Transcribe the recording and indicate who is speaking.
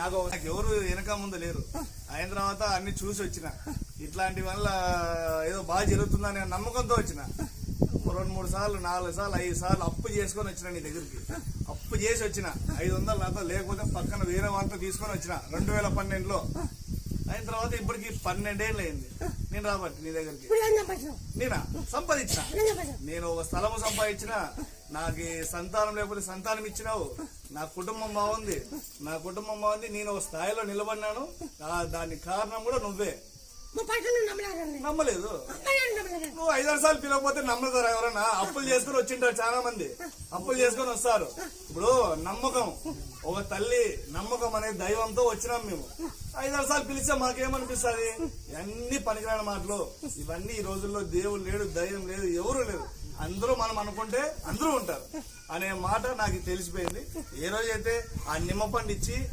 Speaker 1: నాకు ఎవరు వెనక ముందు లేరు. అయిన తర్వాత అన్ని చూసి వచ్చిన. ఇట్లాంటి వల్ల ఏదో బాగా జరుగుతుందనే నమ్మకంతో వచ్చిన. 2-3 సార్లు 4 సార్లు 5 సార్లు అప్పు చేసుకొని వచ్చిన నీ దగ్గరికి. అప్పు చేసి వచ్చిన 500 నాతో, లేకపోతే పక్కన వేరే వాళ్ళతో తీసుకొని వచ్చిన 2012లో. అయిన తర్వాత ఇప్పటికి 12 ఏళ్ళు అయింది నేను రాబట్టి నీ దగ్గరికి. నేనా సంపాదించిన, నేను ఒక స్థలము సంపాదించిన, నాకు సంతానం లేకపోతే సంతానం ఇచ్చినావు, నా కుటుంబం బాగుంది, నేను ఒక స్థాయిలో నిలబడినాను. దానికి కారణం కూడా నువ్వే. నమ్మలేదు నువ్వు 5-6 సార్లు పిలవకపోతే నమ్మతారా ఎవరన్నా? అప్పులు చేసుకుని వచ్చింటారు చాలా మంది, అప్పులు చేసుకుని వస్తారు. ఇప్పుడు నమ్మకం, ఒక తల్లి నమ్మకం అనే దైవంతో వచ్చినాం మేము. 5-6 సార్లు పిలిస్తే మాకేమనిపిస్తుంది? అన్ని పనికిరాని మాటలు ఇవన్నీ. ఈ రోజుల్లో దేవుడు లేడు, దైవం లేదు, ఎవరు లేరు. అందరూ మనం అనుకుంటే అందరూ ఉంటారు అనే మాట నాకు తెలిసిపోయింది. ఏ రోజైతే ఆ నిమ్మ పండు ఇచ్చి